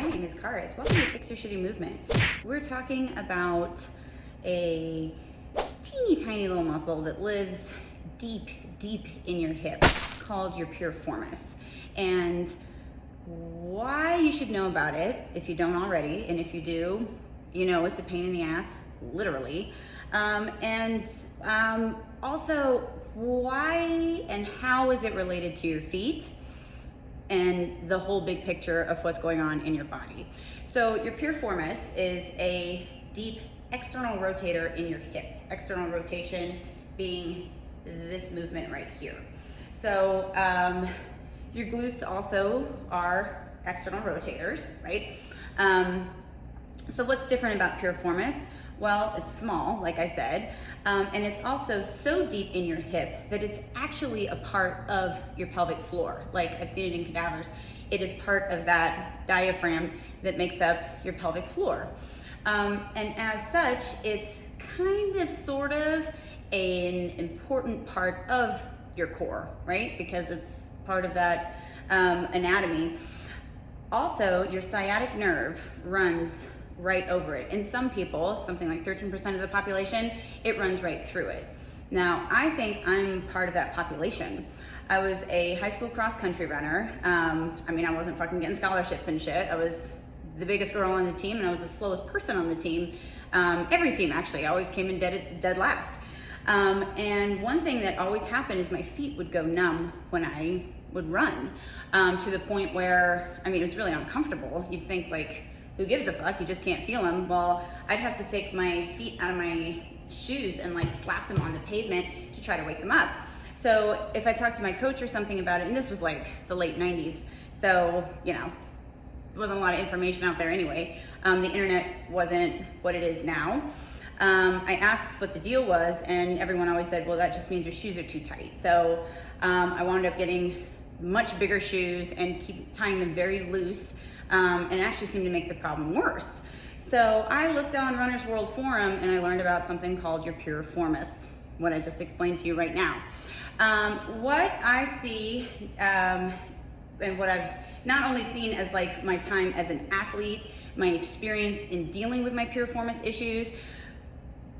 my name is Karis. Welcome to Fix Your Shitty Movement. We're talking about a teeny tiny little muscle that lives deep in your hip called your piriformis. And why you should know about it if you don't already, and if you do, you know it's a pain in the ass, literally. Also, why and how is it related to your feet and the whole big picture of what's going on in your body. So your piriformis is a deep external rotator in your hip. External rotation being this movement right here. So your glutes also are external rotators, right? So what's different about piriformis? Well, it's small, like I said, and it's also so deep in your hip that it's actually a part of your pelvic floor. Like I've seen it in cadavers. It is part of that diaphragm that makes up your pelvic floor. And as such, it's kind of sort of an important part of your core, right? Because it's part of that anatomy. Also, your sciatic nerve runs right over it. In some people, something like 13% of the population, it runs right through it. Now, I think I'm part of that population. I was a high school cross country runner. I wasn't fucking getting scholarships and shit. I was the biggest girl on the team, and I was the slowest person on the team. Every team, actually. I always came in dead last. And one thing that always happened is my feet would go numb when I would run, to the point where, it was really uncomfortable. You'd think, like, who gives a fuck? You just can't feel them. Well, I'd have to take my feet out of my shoes and like slap them on the pavement to try to wake them up. So if I talked to my coach or something about it, and this was like the late 90s, so, there wasn't a lot of information out there anyway. The internet wasn't what it is now. I asked what the deal was, and everyone always said, well, that just means your shoes are too tight. So I wound up getting much bigger shoes and keep tying them very loose. And it actually seemed to make the problem worse. So I looked on Runner's World Forum and I learned about something called your piriformis, what I just explained to you right now. What I see, and what I've not only seen as like my time as an athlete, my experience in dealing with my piriformis issues,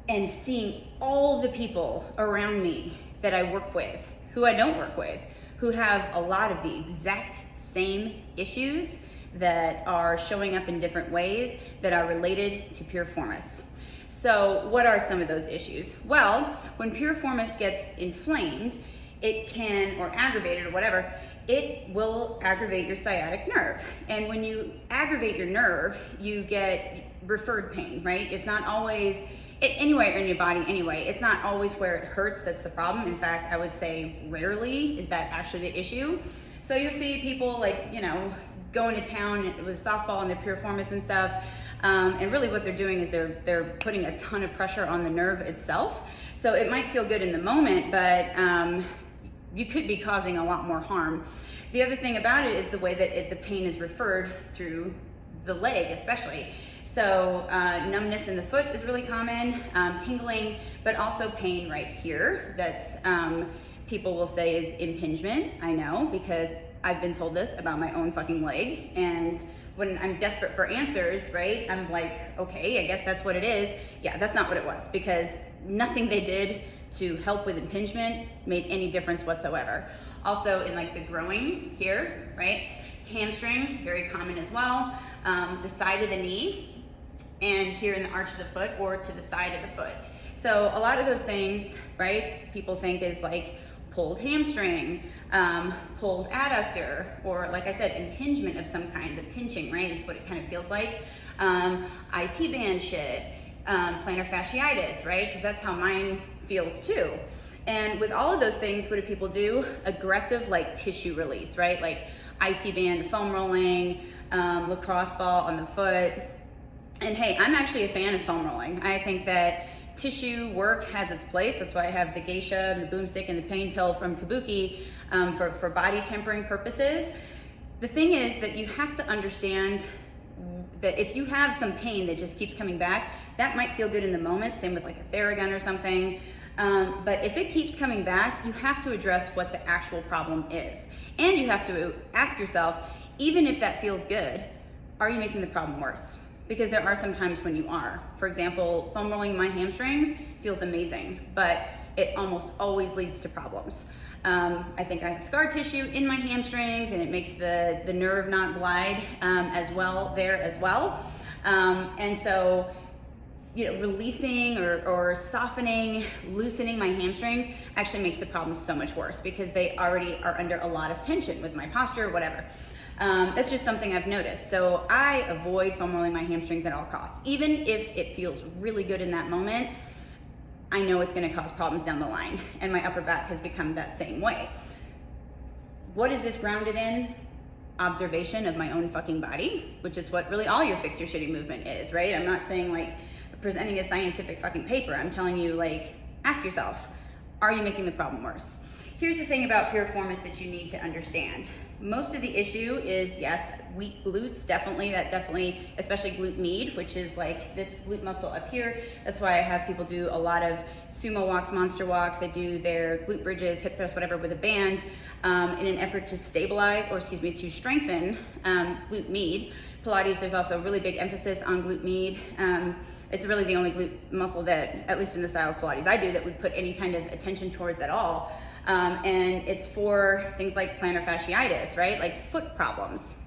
and seeing all the people around me that I work with, who I don't work with, who have a lot of the exact same issues that are showing up in different ways that are related to piriformis. So what are some of those issues? Well, when piriformis gets inflamed, it can, or aggravated or whatever, it will aggravate your sciatic nerve. And when you aggravate your nerve, you get referred pain, right? It's not always, anywhere in your body anyway, it's not always where it hurts that's the problem. In fact, I would say rarely is that actually the issue. So you'll see people like, going to town with softball and their piriformis and stuff. And really what they're doing is they're putting a ton of pressure on the nerve itself. So it might feel good in the moment, but you could be causing a lot more harm. The other thing about it is the way that the pain is referred through the leg especially. So numbness in the foot is really common, tingling, but also pain right here. That's people will say is impingement. I know, because I've been told this about my own fucking leg, and when I'm desperate for answers, right, I'm like, okay, I guess that's what it is. Yeah, that's not what it was, because nothing they did to help with impingement made any difference whatsoever. Also in like the groin here, right, hamstring, very common as well, the side of the knee, and here in the arch of the foot or to the side of the foot. So a lot of those things, right, people think is like pulled hamstring, pulled adductor, or like I said, impingement of some kind, the pinching, right, is what it kind of feels like. IT band shit, plantar fasciitis, right, because that's how mine feels too. And with all of those things, what do people do? Aggressive like tissue release, right, like IT band, foam rolling, lacrosse ball on the foot. And hey, I'm actually a fan of foam rolling. I think that tissue work has its place. That's why I have the geisha and the boomstick and the pain pill from Kabuki for body tempering purposes. The thing is that you have to understand that if you have some pain that just keeps coming back, that might feel good in the moment, same with like a Theragun or something. But if it keeps coming back, you have to address what the actual problem is. And you have to ask yourself, even if that feels good, are you making the problem worse? Because there are some times when you are. For example, foam rolling my hamstrings feels amazing, but it almost always leads to problems. I think I have scar tissue in my hamstrings, and it makes the nerve not glide as well there as well. And so, you know, releasing or softening, loosening my hamstrings actually makes the problem so much worse because they already are under a lot of tension with my posture, whatever. That's just something I've noticed. So I avoid foam rolling my hamstrings at all costs. Even if it feels really good in that moment, I know it's gonna cause problems down the line, and my upper back has become that same way. What is this grounded in? Observation of my own fucking body, which is what really all your Fix Your Shitty movement is, right? I'm not saying like presenting a scientific fucking paper. I'm telling you, like, ask yourself, are you making the problem worse? Here's the thing about piriformis that you need to understand. Most of the issue is, yes, weak glutes, definitely, especially glute med, which is like this glute muscle up here. That's why I have people do a lot of sumo walks, monster walks. They do their glute bridges, hip thrusts, whatever, with a band in an effort to stabilize, or excuse me, to strengthen glute med. Pilates, there's also a really big emphasis on glute med. It's really the only glute muscle that, at least in the style of Pilates I do, that we put any kind of attention towards at all. And it's for things like plantar fasciitis, right? Like foot problems.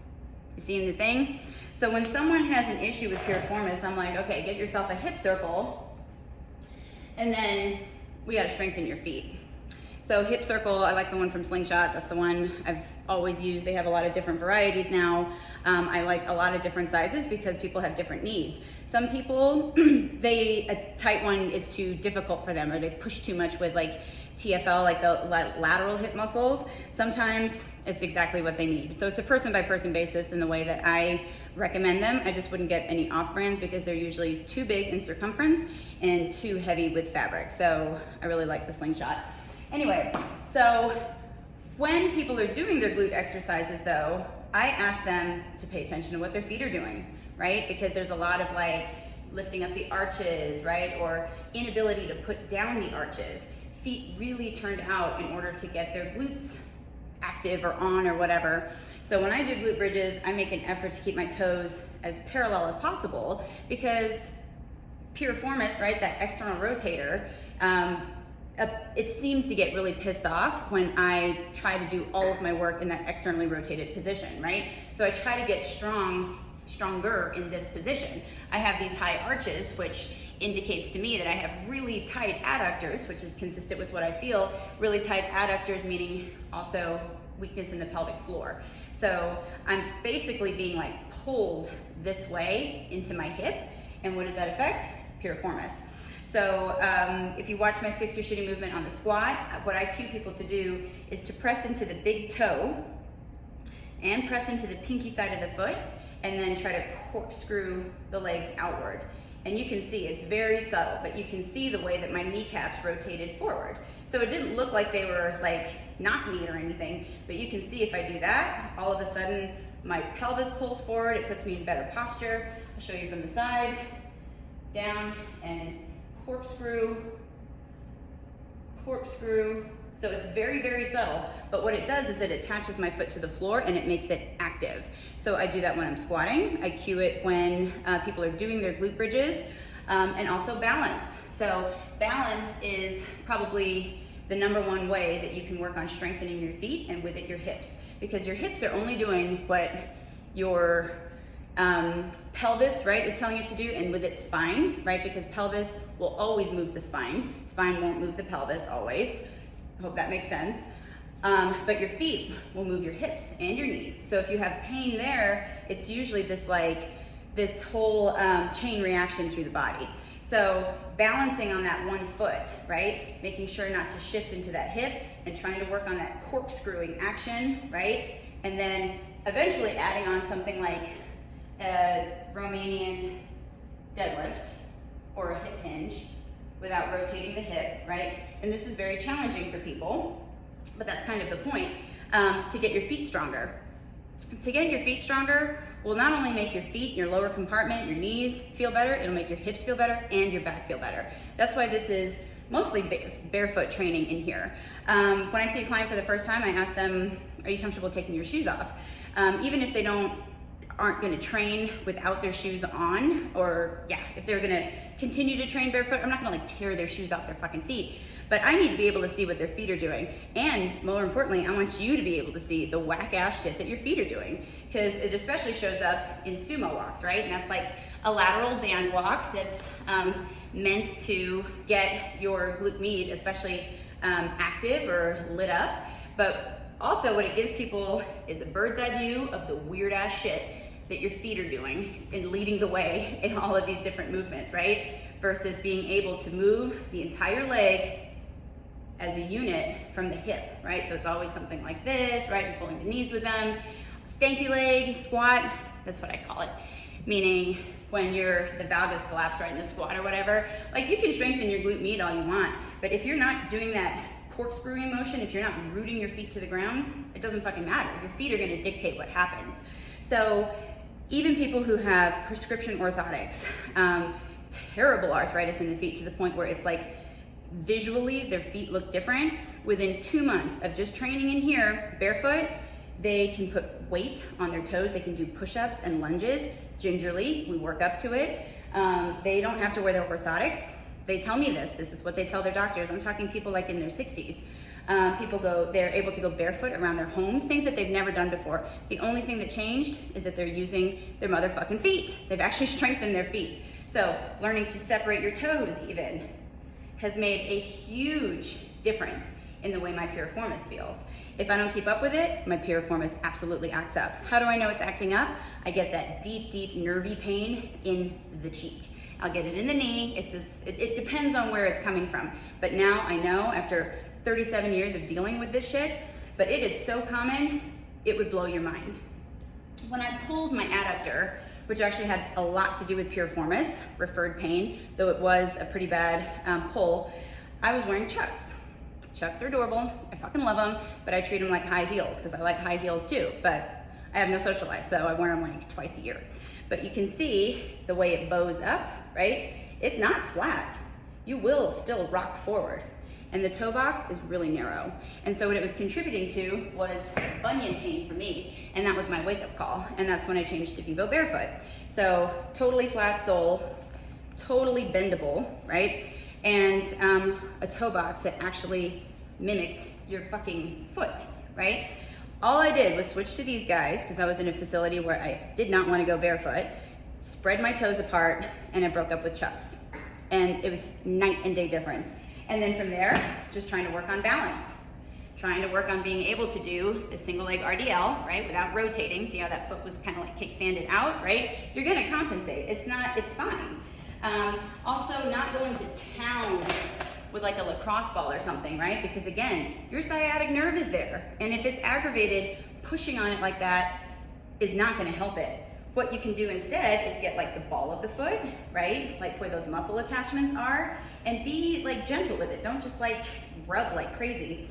You seeing the thing? So when someone has an issue with piriformis, I'm like, okay, get yourself a hip circle, and then we gotta strengthen your feet. So hip circle, I like the one from Slingshot. That's the one I've always used. They have a lot of different varieties now. I like a lot of different sizes because people have different needs. Some people, a tight one is too difficult for them, or they push too much with like TFL, like the lateral hip muscles. Sometimes it's exactly what they need. So it's a person by person basis in the way that I recommend them. I just wouldn't get any off brands because they're usually too big in circumference and too heavy with fabric. So I really like the Slingshot. Anyway, so when people are doing their glute exercises though, I ask them to pay attention to what their feet are doing, right? Because there's a lot of like lifting up the arches, right? Or inability to put down the arches. Feet really turned out in order to get their glutes active or on or whatever. So when I do glute bridges, I make an effort to keep my toes as parallel as possible because piriformis, right, that external rotator, it seems to get really pissed off when I try to do all of my work in that externally rotated position, right? So I try to get stronger in this position. I have these high arches, which indicates to me that I have really tight adductors, which is consistent with what I feel. Really tight adductors meaning also weakness in the pelvic floor. So I'm basically being like pulled this way into my hip, and what does that affect? Piriformis. So if you watch my Fix Your Shitty movement on the squat, what I cue people to do is to press into the big toe and press into the pinky side of the foot, and then try to corkscrew the legs outward. And you can see it's very subtle, but you can see the way that my kneecaps rotated forward. So it didn't look like they were like knock kneed or anything, but you can see if I do that, all of a sudden my pelvis pulls forward, it puts me in better posture. I'll show you from the side, down and corkscrew, corkscrew. So it's very, very subtle, but what it does is it attaches my foot to the floor and it makes it active. So I do that when I'm squatting. I cue it when people are doing their glute bridges, and also balance. So balance is probably the #1 way that you can work on strengthening your feet, and with it your hips, because your hips are only doing what your pelvis, right, is telling it to do, and with its spine, right, because pelvis will always move the spine. Spine won't move the pelvis always. I hope that makes sense. But your feet will move your hips and your knees. So if you have pain there, it's usually this whole chain reaction through the body. So balancing on that one foot, right? Making sure not to shift into that hip and trying to work on that corkscrewing action, right? And then eventually adding on something like a Romanian deadlift or a hip hinge without rotating the hip, right? And this is very challenging for people, but that's kind of the point, to get your feet stronger. To get your feet stronger will not only make your feet, your lower compartment, your knees feel better, it'll make your hips feel better and your back feel better. That's why this is mostly barefoot training in here. When I see a client for the first time, I ask them, are you comfortable taking your shoes off? Even if they aren't gonna train without their shoes on, or yeah, if they're gonna continue to train barefoot, I'm not gonna like tear their shoes off their fucking feet. But I need to be able to see what their feet are doing. And more importantly, I want you to be able to see the whack ass shit that your feet are doing. Because it especially shows up in sumo walks, right? And that's like a lateral band walk that's meant to get your glute med especially active or lit up. But also what it gives people is a bird's eye view of the weird ass shit that your feet are doing and leading the way in all of these different movements, right? Versus being able to move the entire leg as a unit from the hip, right? So it's always something like this, right? And pulling the knees with them. Stanky leg, squat, that's what I call it. Meaning when the valgus collapse right in the squat or whatever, like you can strengthen your glute med all you want, but if you're not doing that corkscrewing motion, if you're not rooting your feet to the ground, it doesn't fucking matter. Your feet are gonna dictate what happens. So even people who have prescription orthotics, terrible arthritis in the feet to the point where it's like visually their feet look different, within 2 months of just training in here barefoot, they can put weight on their toes, they can do push-ups and lunges gingerly, we work up to it. They don't have to wear their orthotics. They tell me this is what they tell their doctors. I'm talking people like in their 60s. They're able to go barefoot around their homes, things that they've never done before. The only thing that changed is that they're using their motherfucking feet. They've actually strengthened their feet. So learning to separate your toes even has made a huge difference in the way my piriformis feels. If I don't keep up with it, my piriformis absolutely acts up. How do I know it's acting up? I get that deep, deep nervy pain in the cheek. I'll get it in the knee. It depends on where it's coming from. But now I know after 37 years of dealing with this shit, but it is so common, it would blow your mind. When I pulled my adductor, which actually had a lot to do with piriformis, referred pain, though it was a pretty bad pull, I was wearing Chucks. Chucks are adorable, I fucking love them, but I treat them like high heels because I like high heels too, but I have no social life, so I wear them like twice a year. But you can see the way it bows up, right? It's not flat. You will still rock forward. And the toe box is really narrow. And so what it was contributing to was bunion pain for me, and that was my wake-up call, and that's when I changed to Vivo Barefoot. So totally flat sole, totally bendable, right? And a toe box that actually mimics your fucking foot, right? All I did was switch to these guys, because I was in a facility where I did not want to go barefoot, spread my toes apart, and I broke up with Chucks. And it was night and day difference. And then from there, just trying to work on balance. Trying to work on being able to do the single leg RDL, right, without rotating. See how that foot was kind of like kickstanded out, right? You're gonna compensate, it's fine. Also, not going to town with like a lacrosse ball or something, right? Because again, your sciatic nerve is there. And if it's aggravated, pushing on it like that is not gonna help it. What you can do instead is get like the ball of the foot, right? Like where those muscle attachments are, and be like gentle with it. Don't just like rub like crazy.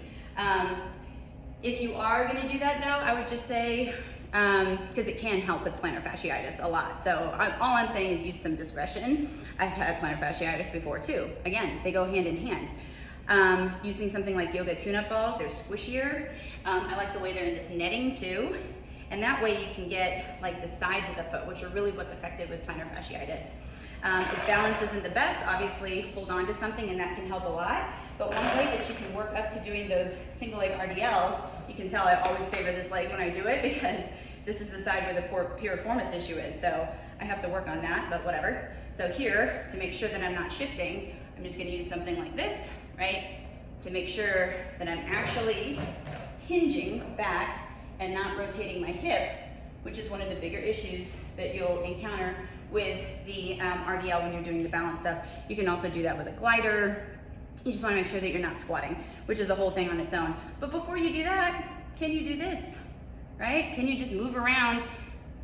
If you are gonna do that though, I would just say, because it can help with plantar fasciitis a lot. So all I'm saying is use some discretion. I've had plantar fasciitis before too. Again, they go hand in hand. Using something like yoga tune-up balls, they're squishier. I like the way they're in this netting too. And that way you can get like the sides of the foot, which are really what's affected with plantar fasciitis. If balance isn't the best, obviously hold on to something and that can help a lot. But one way that you can work up to doing those single leg RDLs, you can tell I always favor this leg when I do it because this is the side where the poor piriformis issue is. So I have to work on that, but whatever. So here, to make sure that I'm not shifting, I'm just gonna use something like this, right? To make sure that I'm actually hinging back and not rotating my hip, which is one of the bigger issues that you'll encounter with the RDL when you're doing the balance stuff. You can also do that with a glider. You just wanna make sure that you're not squatting, which is a whole thing on its own. But before you do that, can you do this, right? Can you just move around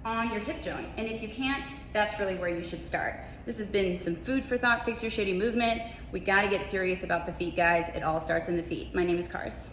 on your hip joint? And if you can't, that's really where you should start. This has been some food for thought, fix your shitty movement. We gotta get serious about the feet, guys. It all starts in the feet. My name is Kars.